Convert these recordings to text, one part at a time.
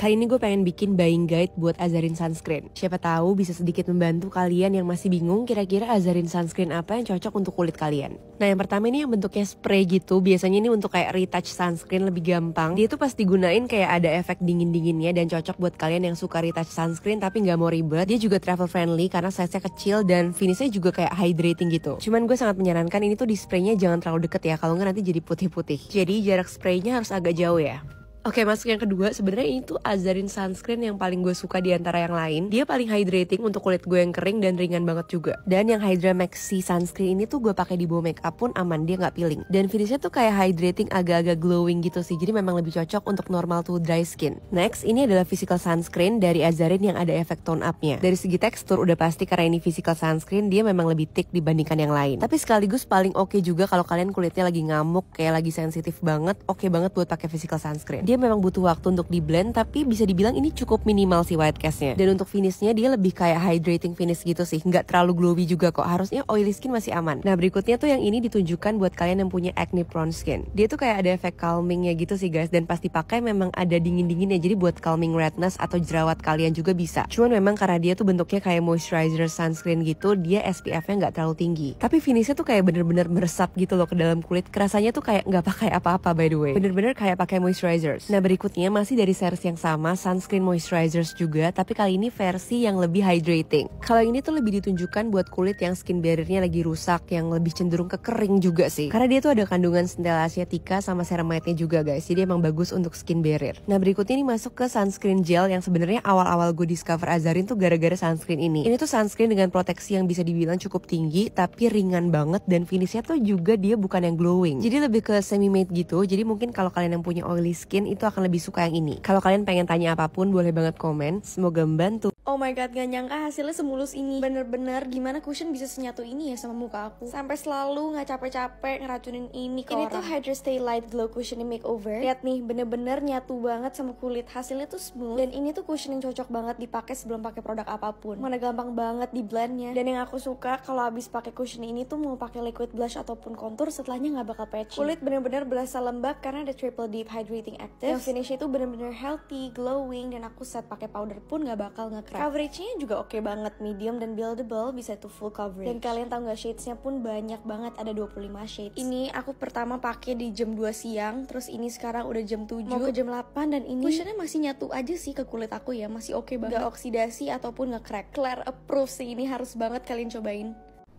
Kali ini gue pengen bikin buying guide buat Azarin sunscreen. Siapa tahu bisa sedikit membantu kalian yang masih bingung kira-kira Azarin sunscreen apa yang cocok untuk kulit kalian. Nah yang pertama ini yang bentuknya spray gitu, biasanya ini untuk kayak retouch sunscreen lebih gampang. Dia tuh pas digunain kayak ada efek dingin-dinginnya dan cocok buat kalian yang suka retouch sunscreen tapi nggak mau ribet. Dia juga travel friendly karena size-nya kecil dan finishnya juga kayak hydrating gitu. Cuman gue sangat menyarankan ini tuh di spraynya jangan terlalu deket ya, kalau nggak nanti jadi putih-putih. Jadi jarak spraynya harus agak jauh ya. Oke, masuk yang kedua, sebenarnya ini tuh Azarin sunscreen yang paling gue suka di antara yang lain. Dia paling hydrating untuk kulit gue yang kering dan ringan banget juga. Dan yang Hydra Maxi sunscreen ini tuh gue pakai di bawah makeup pun aman, dia nggak peeling. Dan finishnya tuh kayak hydrating agak-agak glowing gitu sih. Jadi memang lebih cocok untuk normal to dry skin. Next, ini adalah physical sunscreen dari Azarin yang ada efek tone up-nya. Dari segi tekstur udah pasti karena ini physical sunscreen, dia memang lebih thick dibandingkan yang lain. Tapi sekaligus paling oke juga kalau kalian kulitnya lagi ngamuk, kayak lagi sensitif banget, oke banget buat pakai physical sunscreen. Dia memang butuh waktu untuk di blend, tapi bisa dibilang ini cukup minimal sih white cast-nya. Dan untuk finishnya dia lebih kayak hydrating finish gitu sih, nggak terlalu glowy juga kok. Harusnya oily skin masih aman. Nah berikutnya tuh yang ini ditunjukkan buat kalian yang punya acne prone skin. Dia tuh kayak ada efek calmingnya gitu sih guys, dan pas dipakai memang ada dingin-dinginnya, jadi buat calming redness atau jerawat kalian juga bisa. Cuman memang karena dia tuh bentuknya kayak moisturizer sunscreen gitu, dia SPF-nya nggak terlalu tinggi. Tapi finishnya tuh kayak bener-bener meresap gitu loh ke dalam kulit. Kerasanya tuh kayak nggak pakai apa-apa by the way. Bener-bener kayak pakai moisturizers. Nah berikutnya masih dari series yang sama, sunscreen moisturizers juga, tapi kali ini versi yang lebih hydrating. Kalau ini tuh lebih ditunjukkan buat kulit yang skin barrier-nya lagi rusak, yang lebih cenderung ke kering juga sih. Karena dia tuh ada kandungan Centella asiatica sama ceramide-nya juga guys, jadi emang bagus untuk skin barrier. Nah berikutnya ini masuk ke sunscreen gel yang sebenarnya awal-awal gue discover Azarin tuh gara-gara sunscreen ini. Ini tuh sunscreen dengan proteksi yang bisa dibilang cukup tinggi, tapi ringan banget dan finishnya tuh juga dia bukan yang glowing. Jadi lebih ke semi matte gitu, jadi mungkin kalau kalian yang punya oily skin itu akan lebih suka yang ini. Kalau kalian pengen tanya apapun boleh banget komen, semoga membantu. Oh my god, gak nyangka hasilnya semulus ini. Bener-bener gimana cushion bisa senyatu ini ya sama muka aku. Sampai selalu gak capek-capek ngeracunin ini ke orang. Ini tuh Hydra Stay Light Glow Cushioning Makeover. Lihat nih, bener-bener nyatu banget sama kulit. Hasilnya tuh smooth. Dan ini tuh cushion yang cocok banget dipakai sebelum pakai produk apapun. Mana gampang banget di blendnya. Dan yang aku suka kalau abis pakai cushion ini tuh mau pakai liquid blush ataupun contour setelahnya gak bakal patchy. Kulit bener-bener berasa lembab karena ada triple deep hydrating active. Yang finishnya itu bener-bener healthy, glowing, dan aku set pakai powder pun gak bakal nge-crack. Coveragenya juga oke banget, medium dan buildable, bisa tuh full coverage. Dan kalian tahu gak, shadesnya pun banyak banget, ada 25 shades. Ini aku pertama pakai di jam 2 siang, terus ini sekarang udah jam 7 mau ke jam 8, dan ini cushionnya masih nyatu aja sih ke kulit aku ya, masih oke banget, gak oksidasi ataupun nge-crack. Claire approve sih, ini harus banget kalian cobain.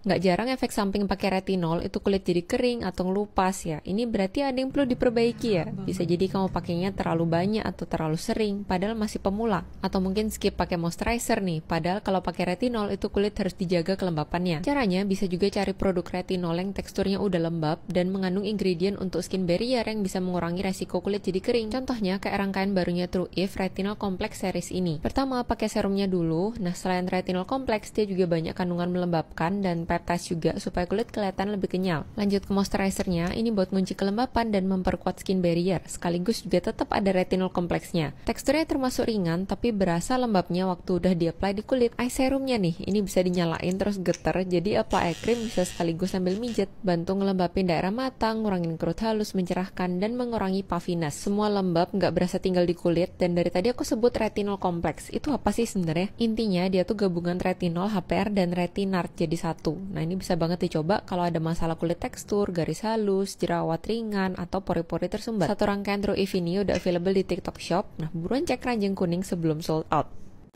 Nggak jarang efek samping pakai retinol itu kulit jadi kering atau ngelupas ya. Ini berarti ada yang perlu diperbaiki ya. Bisa jadi kamu pakainya terlalu banyak atau terlalu sering padahal masih pemula. Atau mungkin skip pakai moisturizer nih, padahal kalau pakai retinol itu kulit harus dijaga kelembapannya. Caranya bisa juga cari produk retinol yang teksturnya udah lembab dan mengandung ingredient untuk skin barrier yang bisa mengurangi resiko kulit jadi kering. Contohnya kayak rangkaian barunya True If Retinol Complex series ini. Pertama pakai serumnya dulu. Nah selain retinol complex dia juga banyak kandungan melembabkan dan peptides juga supaya kulit kelihatan lebih kenyal. Lanjut ke moisturizernya, ini buat ngunci kelembapan dan memperkuat skin barrier, sekaligus juga tetap ada retinol kompleksnya. Teksturnya termasuk ringan, tapi berasa lembabnya waktu udah di-apply di kulit. Eye serumnya nih, ini bisa dinyalain terus getar, jadi apply eye cream bisa sekaligus sambil mijet, bantu ngelembapin daerah mata, ngurangin kerut halus, mencerahkan, dan mengurangi puffiness. Semua lembab, nggak berasa tinggal di kulit, dan dari tadi aku sebut retinol kompleks. Itu apa sih sebenarnya? Intinya dia tuh gabungan retinol, HPR, dan retinart jadi satu. Nah ini bisa banget dicoba kalau ada masalah kulit tekstur, garis halus, jerawat ringan, atau pori-pori tersumbat. Satu rangkaian True If ini udah available di TikTok Shop. Nah buruan cek keranjang kuning sebelum sold out.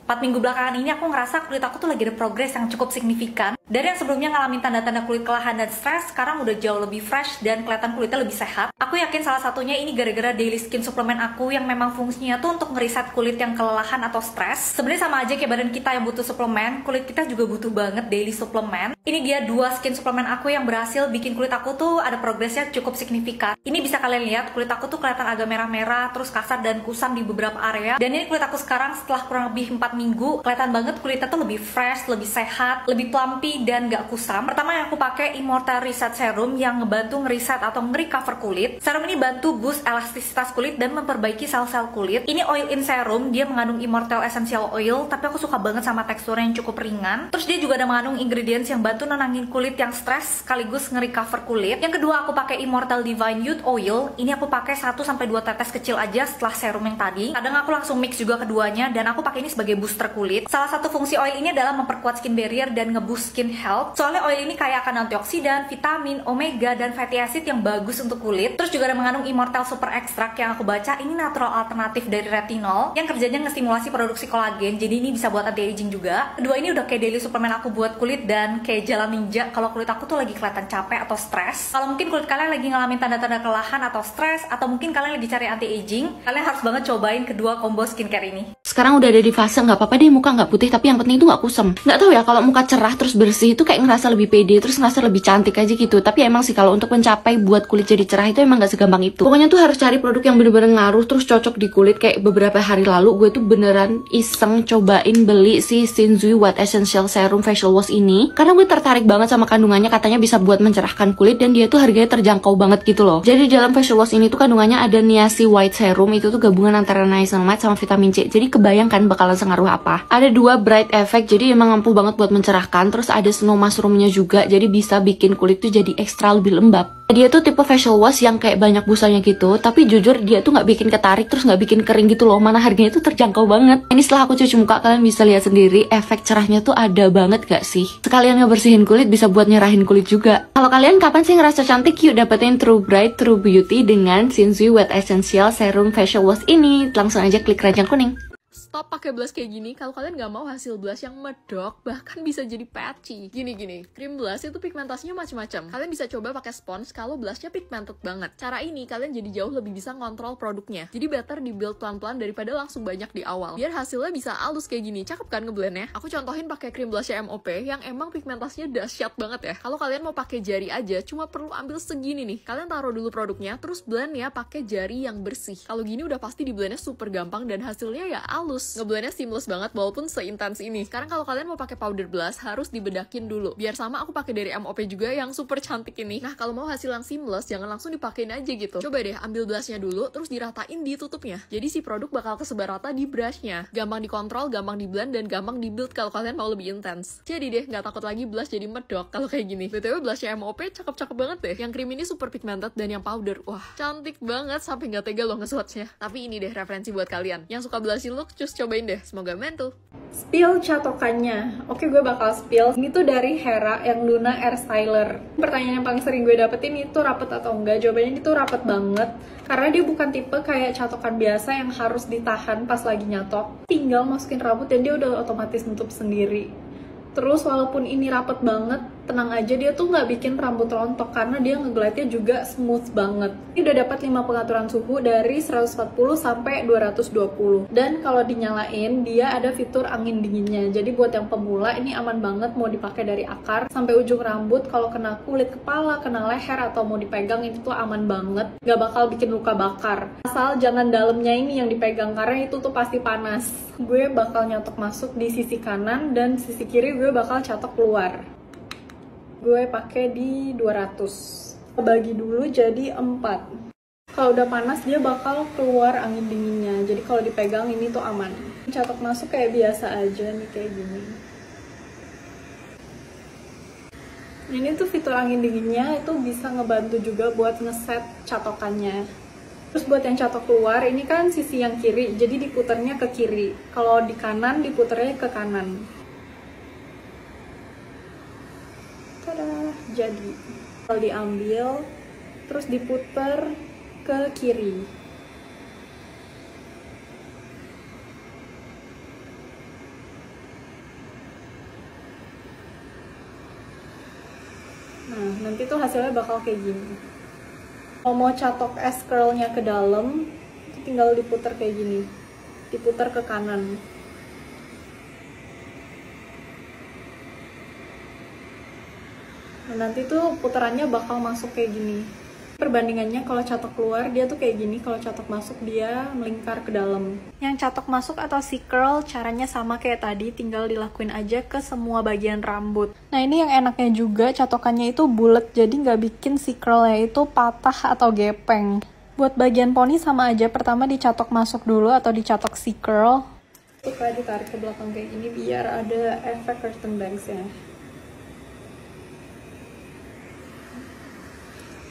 4 minggu belakangan ini aku ngerasa kulit aku tuh lagi ada progres yang cukup signifikan. Dari yang sebelumnya ngalamin tanda-tanda kulit kelelahan dan stres, sekarang udah jauh lebih fresh dan kelihatan kulitnya lebih sehat. Aku yakin salah satunya ini gara-gara daily skin suplemen aku yang memang fungsinya tuh untuk ngeriset kulit yang kelelahan atau stres. Sebenarnya sama aja kayak badan kita yang butuh suplemen, kulit kita juga butuh banget daily suplemen. Ini dia 2 skin suplemen aku yang berhasil bikin kulit aku tuh ada progresnya cukup signifikan. Ini bisa kalian lihat, kulit aku tuh kelihatan agak merah-merah, terus kasar dan kusam di beberapa area. Dan ini kulit aku sekarang setelah kurang lebih 4 minggu, kelihatan banget kulitnya tuh lebih fresh, lebih sehat, lebih plumpy, creamy dan gak kusam. Pertama yang aku pakai Immortelle Reset Serum yang ngebantu ngeriset atau nge-recover kulit. Serum ini bantu boost elastisitas kulit dan memperbaiki sel-sel kulit. Ini oil in serum, dia mengandung Immortelle Essential Oil, tapi aku suka banget sama teksturnya yang cukup ringan. Terus dia juga ada mengandung ingredients yang bantu nenangin kulit yang stres sekaligus nge-recover kulit. Yang kedua aku pakai Immortelle Divine Youth Oil. Ini aku pakai 1-2 tetes kecil aja setelah serum yang tadi. Kadang aku langsung mix juga keduanya dan aku pakai ini sebagai booster kulit. Salah satu fungsi oil ini adalah memperkuat skin barrier dan ngeboost skin health. Soalnya oil ini kaya akan antioksidan, vitamin, omega, dan fatty acid yang bagus untuk kulit. Terus juga ada mengandung Immortelle Super Extract yang aku baca ini natural alternatif dari retinol yang kerjanya ngestimulasi produksi kolagen. Jadi ini bisa buat anti aging juga. Kedua ini udah kayak daily suplemen aku buat kulit dan kayak jalan ninja kalau kulit aku tuh lagi kelihatan capek atau stres. Kalau mungkin kulit kalian lagi ngalamin tanda-tanda kelelahan atau stres, atau mungkin kalian lagi cari anti aging, kalian harus banget cobain kedua combo skincare ini. Sekarang udah ada di fase nggak apa-apa deh muka nggak putih, tapi yang penting itu nggak kusam. Nggak tahu ya, kalau muka cerah terus bersih itu kayak ngerasa lebih pede, terus ngerasa lebih cantik aja gitu. Tapi emang sih kalau untuk mencapai buat kulit jadi cerah itu emang nggak segampang itu. Pokoknya tuh harus cari produk yang bener-bener ngaruh terus cocok di kulit. Kayak beberapa hari lalu gue tuh beneran iseng cobain beli si Shinzui White Essential Serum Facial Wash ini karena gue tertarik banget sama kandungannya, katanya bisa buat mencerahkan kulit dan dia tuh harganya terjangkau banget gitu loh. Jadi dalam facial wash ini tuh kandungannya ada niacin white serum, itu tuh gabungan antara niacinamide sama vitamin C. Jadi kebayangkan bakalan sengaruh apa. Ada 2 bright effect, jadi emang ampuh banget buat mencerahkan. Terus ada snow mushroomnya juga, jadi bisa bikin kulit tuh jadi ekstra lebih lembab. Dia tuh tipe facial wash yang kayak banyak busanya gitu, tapi jujur dia tuh nggak bikin ketarik, terus nggak bikin kering gitu loh. Mana harganya tuh terjangkau banget. Ini setelah aku cuci muka, kalian bisa lihat sendiri efek cerahnya tuh ada banget gak sih? Sekalian ngebersihin kulit, bisa buat nyerahin kulit juga. Kalau kalian kapan sih ngerasa cantik? Yuk dapetin True Bright True Beauty dengan Shinzui White Essential Serum Facial Wash ini. Langsung aja klik keranjang kuning. Stop pakai blush kayak gini kalau kalian nggak mau hasil blush yang medok, bahkan bisa jadi patchy. Gini, krim blush itu pigmentasinya macam-macam. Kalian bisa coba pakai spons kalau blushnya pigmented banget. Cara ini kalian jadi jauh lebih bisa ngontrol produknya. Jadi better di build pelan-pelan daripada langsung banyak di awal. Biar hasilnya bisa halus kayak gini. Cakep kan ngeblendnya? Aku contohin pakai krim blushnya MOP yang emang pigmentasinya dahsyat banget ya. Kalau kalian mau pakai jari aja, cuma perlu ambil segini nih. Kalian taruh dulu produknya, terus blend ya pakai jari yang bersih. Kalau gini udah pasti di blendnya super gampang dan hasilnya ya halus. Ngeblendnya seamless banget walaupun seintens ini. Sekarang kalau kalian mau pakai powder blush harus dibedakin dulu. Biar sama aku pakai dari MOP juga yang super cantik ini. Nah kalau mau hasil yang seamless jangan langsung dipakein aja gitu. Coba deh ambil blushnya dulu terus diratain di tutupnya. Jadi si produk bakal kesebar rata di brushnya. Gampang dikontrol, gampang di blend dan gampang di build kalau kalian mau lebih intens. Jadi deh nggak takut lagi blush jadi medok kalau kayak gini. BTW blushnya MOP cakep-cakep banget deh. Yang krim ini super pigmented dan yang powder wah cantik banget sampai nggak tega loh nge-swatchnya. Tapi ini deh referensi buat kalian yang suka blushy look, cobain deh, semoga membantu. Spill catokannya. Oke, gue bakal spill. Ini tuh dari Hera yang Luna Air Styler. Pertanyaan yang paling sering gue dapetin itu rapet atau enggak. Jawabannya itu rapet banget. Karena dia bukan tipe kayak catokan biasa yang harus ditahan pas lagi nyatok. Tinggal masukin rambut dan dia udah otomatis nutup sendiri. Terus walaupun ini rapet banget, tenang aja dia tuh nggak bikin rambut rontok karena dia ngeglide-nya juga smooth banget. Ini udah dapat 5 pengaturan suhu dari 140 sampai 220. Dan kalau dinyalain dia ada fitur angin dinginnya. Jadi buat yang pemula ini aman banget mau dipakai dari akar sampai ujung rambut. Kalau kena kulit kepala, kena leher atau mau dipegang itu tuh aman banget. Nggak bakal bikin luka bakar. Asal jangan dalamnya ini yang dipegang karena itu tuh pasti panas. Gue bakal nyotok masuk di sisi kanan dan sisi kiri gue bakal catok keluar. Gue pakai di 200. Bagi dulu jadi 4. Kalau udah panas dia bakal keluar angin dinginnya. Jadi kalau dipegang ini tuh aman. Catok masuk kayak biasa aja nih kayak gini. Ini tuh fitur angin dinginnya itu bisa ngebantu juga buat ngeset catokannya. Terus buat yang catok keluar ini kan sisi yang kiri, jadi diputernya ke kiri. Kalau di kanan diputernya ke kanan. Tada, jadi kalau diambil terus diputer ke kiri. Nah, nanti tuh hasilnya bakal kayak gini. Kalau mau catok S-curl-nya ke dalam, itu tinggal diputer kayak gini. Diputer ke kanan. Nah, nanti tuh puterannya bakal masuk kayak gini. Perbandingannya kalau catok keluar dia tuh kayak gini, kalau catok masuk dia melingkar ke dalam. Yang catok masuk atau C-curl caranya sama kayak tadi, tinggal dilakuin aja ke semua bagian rambut. Nah ini yang enaknya juga, catokannya itu bulat, jadi nggak bikin C-curlnya itu patah atau gepeng. Buat bagian poni sama aja, pertama dicatok masuk dulu atau dicatok C-curl. Suka ditarik ke belakang kayak gini biar ada efek curtain bangs-nya.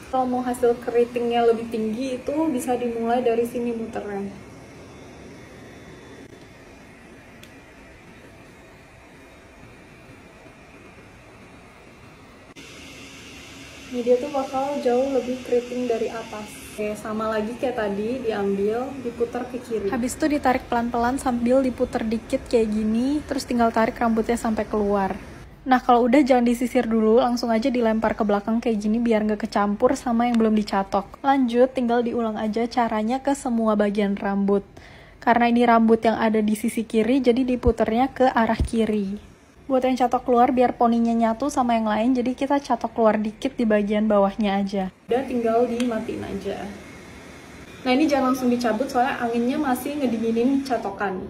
Kalau mau hasil keritingnya lebih tinggi itu bisa dimulai dari sini muternya. Ini dia tuh bakal jauh lebih keriting dari atas. Oke, sama lagi kayak tadi, diambil, diputar ke kiri. Habis itu ditarik pelan-pelan sambil diputar dikit kayak gini, terus tinggal tarik rambutnya sampai keluar. Nah kalau udah jangan disisir dulu, langsung aja dilempar ke belakang kayak gini biar nggak kecampur sama yang belum dicatok. Lanjut, tinggal diulang aja caranya ke semua bagian rambut. Karena ini rambut yang ada di sisi kiri, jadi diputernya ke arah kiri. Buat yang catok keluar biar poninya nyatu sama yang lain, jadi kita catok keluar dikit di bagian bawahnya aja. Udah tinggal dimatiin aja. Nah ini jangan langsung dicabut soalnya anginnya masih ngedinginin catokan.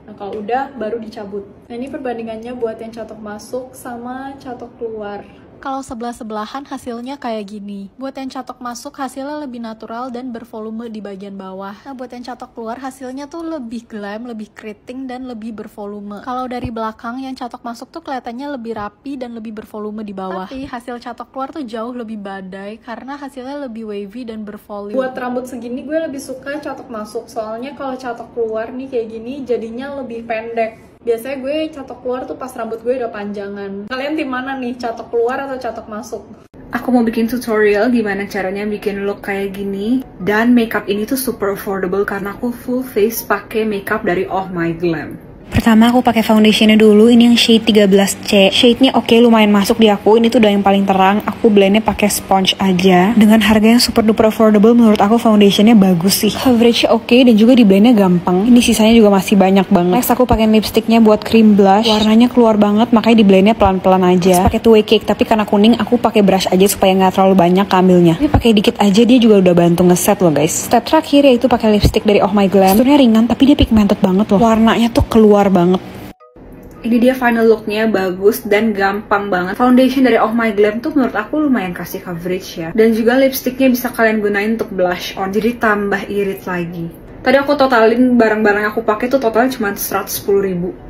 Nah kalau udah baru dicabut. Nah ini perbandingannya buat yang catok masuk sama catok keluar. Kalau sebelah-sebelahan hasilnya kayak gini. Buat yang catok masuk hasilnya lebih natural dan bervolume di bagian bawah. Nah buat yang catok keluar hasilnya tuh lebih glam, lebih keriting dan lebih bervolume. Kalau dari belakang yang catok masuk tuh kelihatannya lebih rapi dan lebih bervolume di bawah. Tapi hasil catok keluar tuh jauh lebih badai karena hasilnya lebih wavy dan bervolume. Buat rambut segini gue lebih suka catok masuk. Soalnya kalau catok keluar nih kayak gini jadinya lebih pendek. Biasanya gue catok keluar tuh pas rambut gue udah panjangan. Kalian tim mana nih? Catok keluar atau catok masuk? Aku mau bikin tutorial gimana caranya bikin look kayak gini. Dan makeup ini tuh super affordable karena aku full face pakai makeup dari Oh My Glam. Pertama aku pakai foundationnya dulu, ini yang shade 13C. Shade-nya oke, lumayan masuk di aku. Ini tuh udah yang paling terang. Aku blendnya pakai sponge aja. Dengan harga yang super duper affordable, menurut aku foundationnya bagus sih. Coverage-nya oke dan juga di blendnya gampang. Ini sisanya juga masih banyak banget. Next aku pakai lipsticknya buat cream blush. Warnanya keluar banget, makanya di blendnya pelan-pelan aja. Terus pakai two way cake, tapi karena kuning aku pakai brush aja supaya nggak terlalu banyak ambilnya. Tapi pakai dikit aja, dia juga udah bantu ngeset loh guys. Step terakhir yaitu pakai lipstick dari Oh My Glam. Teksturnya ringan tapi dia pigmented banget loh. Warnanya tuh keluar banget. Ini dia final looknya, bagus dan gampang banget. Foundation dari Oh My Glam tuh menurut aku lumayan kasih coverage ya. Dan juga lipsticknya bisa kalian gunain untuk blush on, jadi tambah irit lagi. Tadi aku totalin barang-barang yang aku pakai tuh totalnya cuma 110.000.